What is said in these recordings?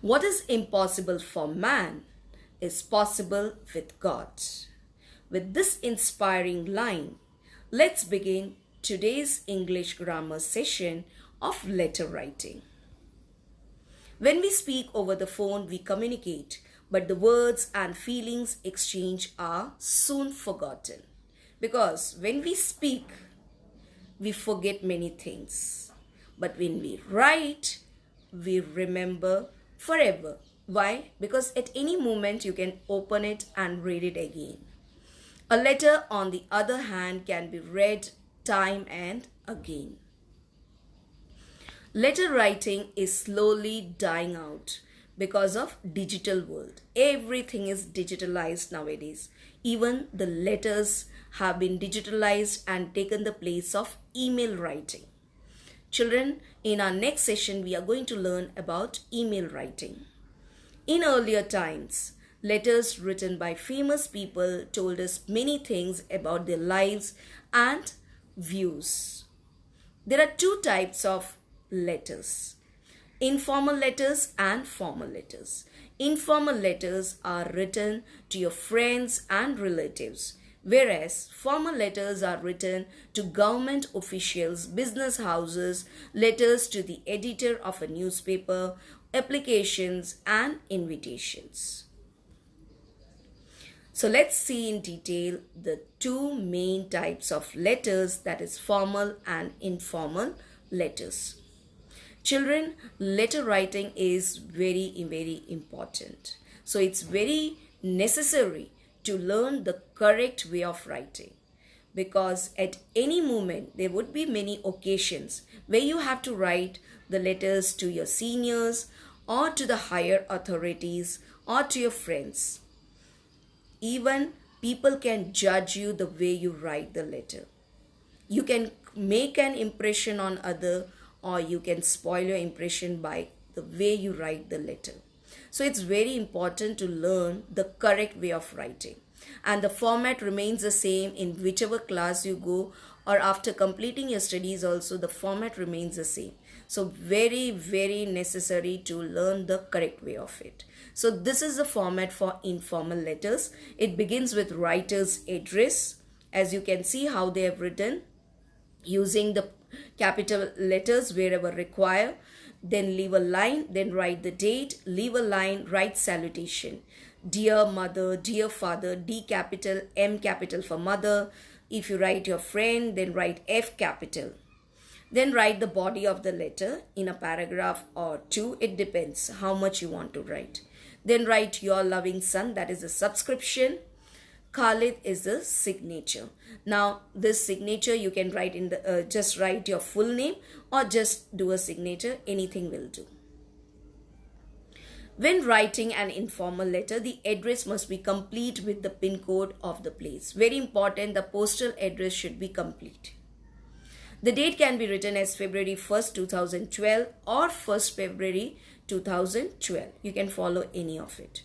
What is impossible for man is possible with God. With this inspiring line, let's begin today's English grammar session of letter writing. When we speak over the phone, we communicate, but the words and feelings exchanged are soon forgotten. Because when we speak, we forget many things. But when we write, we remember forever. Why? Because at any moment you can open it and read it again. A letter, on the other hand, can be read time and again. Letter writing is slowly dying out because of digital world. Everything is digitalized nowadays. Even the letters have been digitalized and taken the place of email writing. Children, in our next session, we are going to learn about email writing. In earlier times, letters written by famous people told us many things about their lives and views. There are two types of letters: informal letters and formal letters. Informal letters are written to your friends and relatives, whereas formal letters are written to government officials, business houses, letters to the editor of a newspaper, applications and invitations. So let's see in detail the two main types of letters, that is formal and informal letters. Children, letter writing is very important. So it's very necessary to learn the correct way of writing, because at any moment there would be many occasions where you have to write the letters to your seniors or to the higher authorities or to your friends. Even people can judge you the way you write the letter. You can make an impression on other, or you can spoil your impression by the way you write the letter. So it's very important to learn the correct way of writing. And the format remains the same in whichever class you go, or after completing your studies also, the format remains the same. So very necessary to learn the correct way of it. So this is the format for informal letters. It begins with writer's address. As you can see how they have written, using the capital letters wherever required. Then leave a line, then write the date, leave a line, write salutation. Dear mother, dear father, D capital, M capital for mother. If you write your friend, then write F capital. Then write the body of the letter in a paragraph or two. It depends how much you want to write. Then write your loving son, that is the subscription. Khalid is the signature. Now this signature you can write in the just write your full name or just do a signature, anything will do. When writing an informal letter, the address must be complete with the pin code of the place. Very important, the postal address should be complete. The date can be written as February 1st, 2012 or 1st February 2012. You can follow any of it.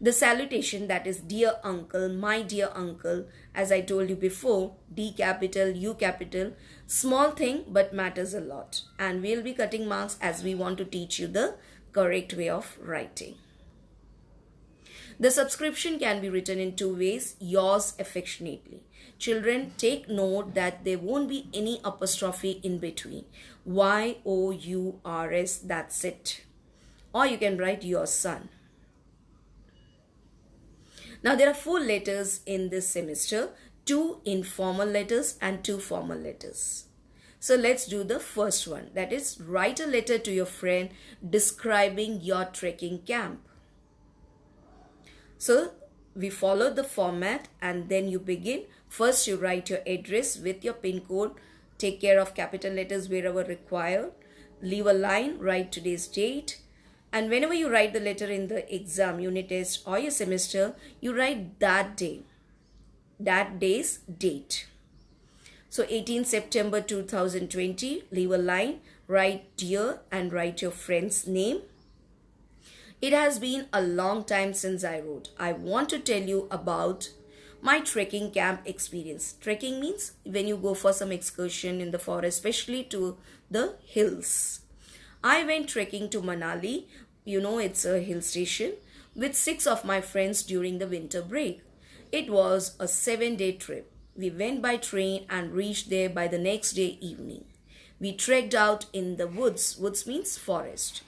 The salutation, that is dear uncle, my dear uncle, as I told you before, D capital, U capital, small thing but matters a lot. And we'll be cutting marks as we want to teach you the correct way of writing. The subscription can be written in two ways: yours affectionately. Children, take note that there won't be any apostrophe in between. Y-O-U-R-S, that's it. Or you can write your son. Now there are 4 letters in this semester, 2 informal letters and 2 formal letters. So let's do the first one, that is write a letter to your friend describing your trekking camp. So we follow the format and then you begin. First you write your address with your pin code, take care of capital letters wherever required, leave a line, write today's date. And whenever you write the letter in the exam, unit test or your semester, you write that day, that day's date. So 18 September 2020, leave a line, write dear and write your friend's name. It has been a long time since I wrote. I want to tell you about my trekking camp experience. Trekking means when you go for some excursion in the forest, especially to the hills. I went trekking to Manali it's a hill station, with 6 of my friends during the winter break. It was a 7-day trip. We went by train and reached there by the next day evening. We trekked out in the woods. Woods means forest.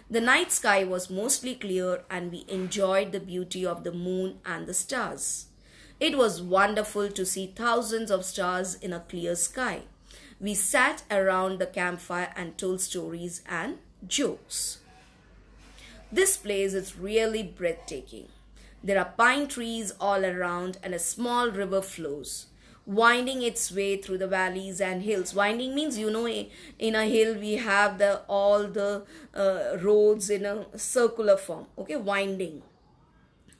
The night sky was mostly clear and we enjoyed the beauty of the moon and the stars. It was wonderful to see thousands of stars in a clear sky. We sat around the campfire and told stories and jokes. This place is really breathtaking. There are pine trees all around and a small river flows, winding its way through the valleys and hills. Winding means, in a hill we have all the roads in a circular form. Okay, winding.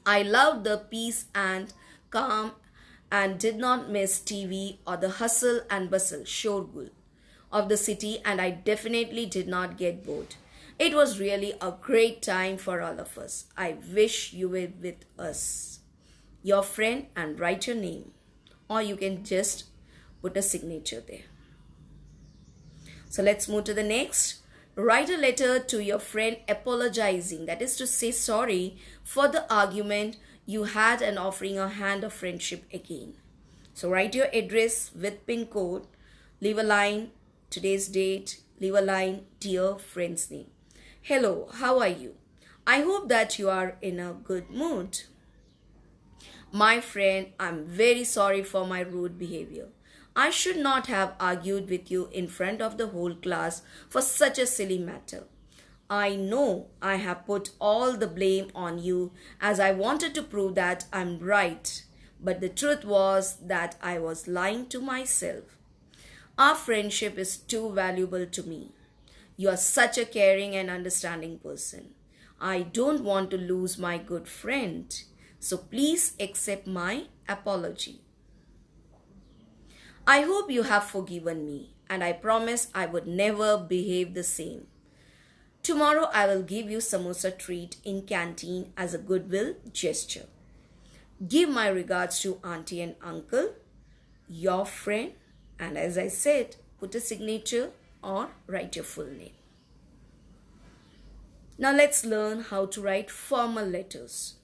I loved the peace and calm and did not miss TV or the hustle and bustle, shorgul, of the city, and I definitely did not get bored. It was really a great time for all of us. I wish you were with us. Your friend, and write your name, or you can just put a signature there. So let's move to the next. Write a letter to your friend apologizing, that is to say sorry for the argument you had and offering a hand of friendship again. So write your address with pin code, leave a line, today's date, leave a line, dear friend's name. Hello, how are you? I hope that you are in a good mood. My friend, I'm very sorry for my rude behavior. I should not have argued with you in front of the whole class for such a silly matter. I know I have put all the blame on you as I wanted to prove that I'm right, but the truth was that I was lying to myself. Our friendship is too valuable to me. You are such a caring and understanding person. I don't want to lose my good friend, so please accept my apology. I hope you have forgiven me, and I promise I would never behave the same. Tomorrow I will give you samosa treat in canteen as a goodwill gesture. Give my regards to auntie and uncle, your friend, and as I said, put a signature or write your full name. Now let's learn how to write formal letters.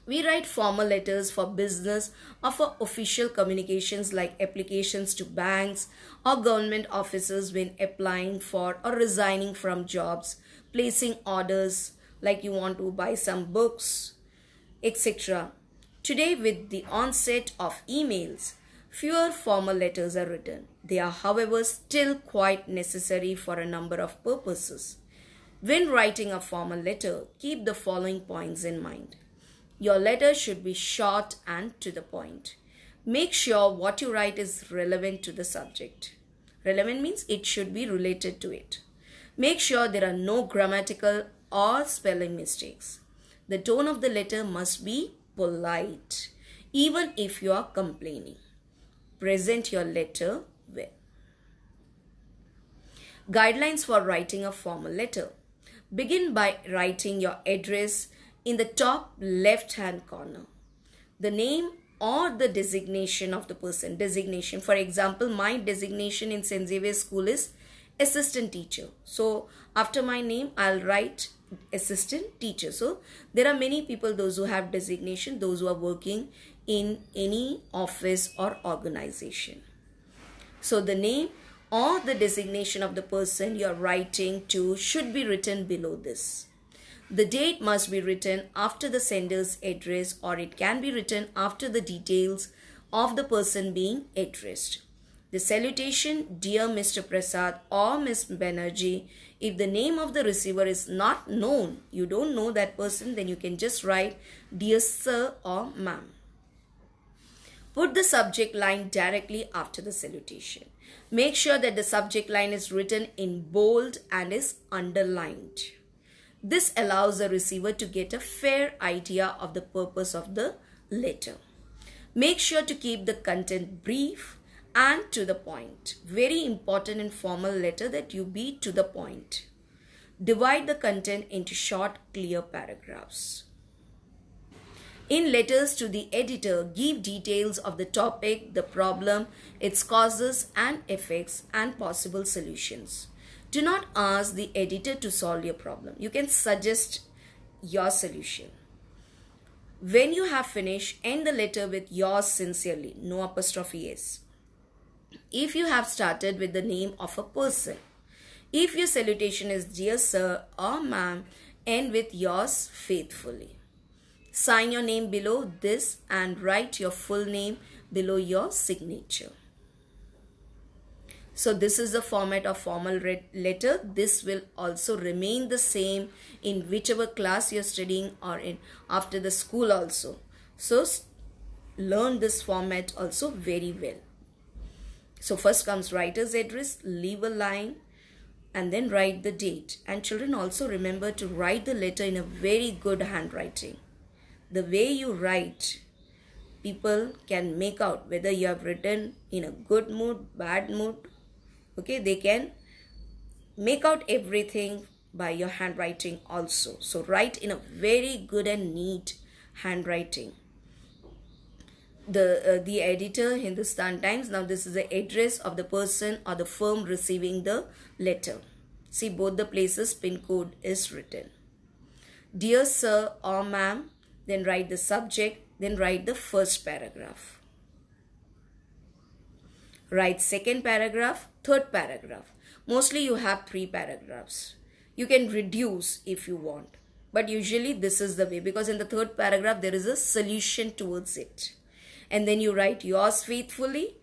We write formal letters for business or for official communications like applications to banks or government offices when applying for or resigning from jobs, placing orders like you want to buy some books, etc. Today, with the onset of emails, fewer formal letters are written. They are, however, still quite necessary for a number of purposes. When writing a formal letter, keep the following points in mind. Your letter should be short and to the point. Make sure what you write is relevant to the subject. Relevant means it should be related to it. Make sure there are no grammatical or spelling mistakes. The tone of the letter must be polite, even if you are complaining. Present your letter well. Guidelines for writing a formal letter. Begin by writing your address in the top left-hand corner. The name or the designation of the person. Designation. For example, my designation in St.Xaviers school is assistant teacher. So after my name, I'll write assistant teacher. So there are many people, those who have designation, those who are working in any office or organization. So the name or the designation of the person you are writing to should be written below this. The date must be written after the sender's address, or it can be written after the details of the person being addressed. The salutation, Dear Mr. Prasad or Ms. Banerjee, if the name of the receiver is not known, you don't know that person, then you can just write Dear Sir or Ma'am. Put the subject line directly after the salutation. Make sure that the subject line is written in bold and is underlined. This allows the receiver to get a fair idea of the purpose of the letter. Make sure to keep the content brief and to the point. Very important in formal letter that you be to the point. Divide the content into short, clear paragraphs. In letters to the editor, give details of the topic, the problem, its causes and effects, and possible solutions. Do not ask the editor to solve your problem. You can suggest your solution. When you have finished, end the letter with yours sincerely, no apostrophe s. If you have started with the name of a person, if your salutation is dear sir or ma'am, end with yours faithfully. Sign your name below this and write your full name below your signature. So this is the format of formal letter. This will also remain the same in whichever class you're studying or in after the school also. So learn this format also very well. So first comes writer's address, leave a line and then write the date. And children also remember to write the letter in a very good handwriting. The way you write, people can make out whether you have written in a good mood, bad mood. Okay, they can make out everything by your handwriting also. So write in a very good and neat handwriting. The editor, Hindustan Times. Now this is the address of the person or the firm receiving the letter. See, both the places pin code is written. Dear sir or ma'am, then write the subject, then write the first paragraph. Write second paragraph, third paragraph. Mostly you have 3 paragraphs. You can reduce if you want. But usually this is the way, because in the third paragraph there is a solution towards it. And then you write yours faithfully,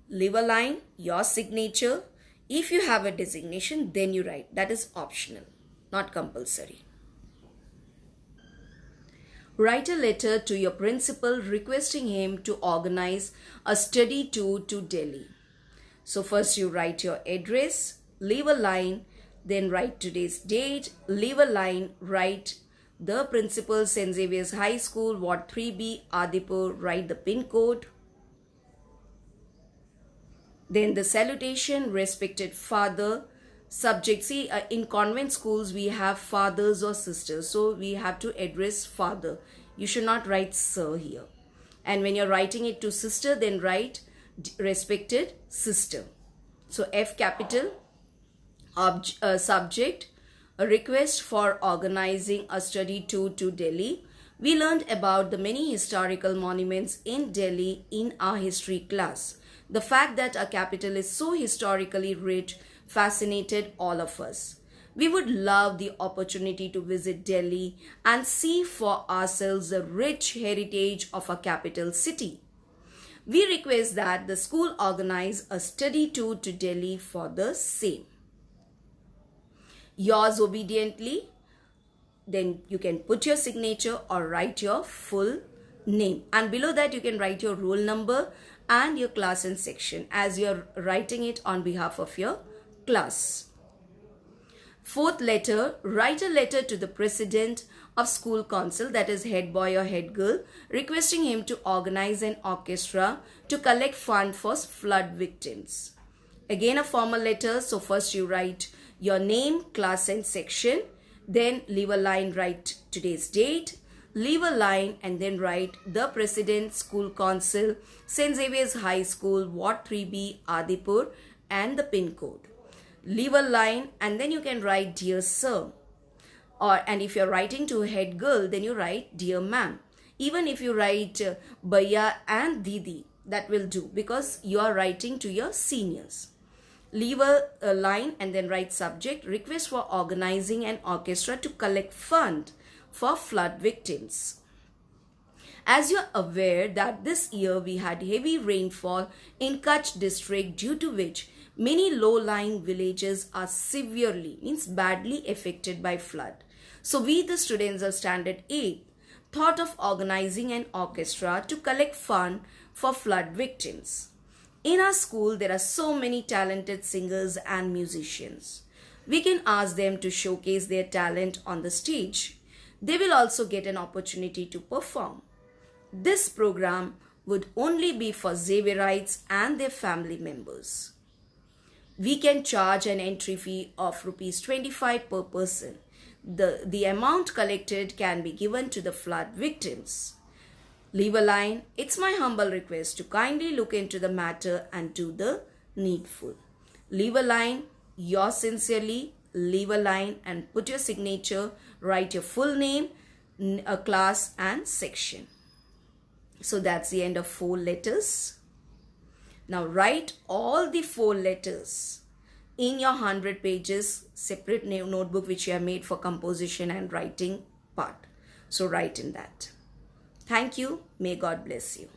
leave a line, your signature. If you have a designation, then you write. That is optional, not compulsory. Write a letter to your principal requesting him to organize a study tour to Delhi. So first you write your address, leave a line, then write today's date, leave a line, write the principal, St.Xaviers High School, Ward 3B, Adipur, write the pin code. Then the salutation, respected father, subject. See, in convent schools we have fathers or sisters, so we have to address father. You should not write sir here. And when you're writing it to sister, then write respected sister. So F capital, subject, a request for organizing a study tour to Delhi. We learned about the many historical monuments in Delhi in our history class. The fact that our capital is so historically rich fascinated all of us. We would love the opportunity to visit Delhi and see for ourselves the rich heritage of our capital city. We request that the school organize a study tour to Delhi for the same. Yours obediently, then you can put your signature or write your full name. And below that you can write your roll number and your class and section as you are writing it on behalf of your class. Fourth letter, write a letter to the president of school council, that is head boy or head girl, requesting him to organize an orchestra to collect fund for flood victims. Again a formal letter, so first you write your name, class and section, then leave a line, write today's date, leave a line and then write the president, school council, St.Xaviers High School, Ward 3B, Adipur and the pin code. Leave a line and then you can write dear sir, and if you're writing to a head girl, then you write dear ma'am. Even if you write Bhaiya and Didi, that will do, because you are writing to your seniors. Leave a line and then write subject, request for organizing an orchestra to collect fund for flood victims. As you're aware that this year we had heavy rainfall in Kutch district, due to which many low-lying villages are severely, means badly affected by flood. So we, the students of Standard 8, thought of organizing an orchestra to collect fund for flood victims. In our school, there are so many talented singers and musicians. We can ask them to showcase their talent on the stage. They will also get an opportunity to perform. This program would only be for Xavierites and their family members. We can charge an entry fee of ₹25 per person. The amount collected can be given to the flood victims. Leave a line, it's my humble request to kindly look into the matter and do the needful. Leave a line, yours sincerely, leave a line and put your signature, write your full name, a class and section. So that's the end of 4 letters. Now write all the 4 letters in your 100 pages separate notebook which you have made for composition and writing part. So write in that. Thank you. May God bless you.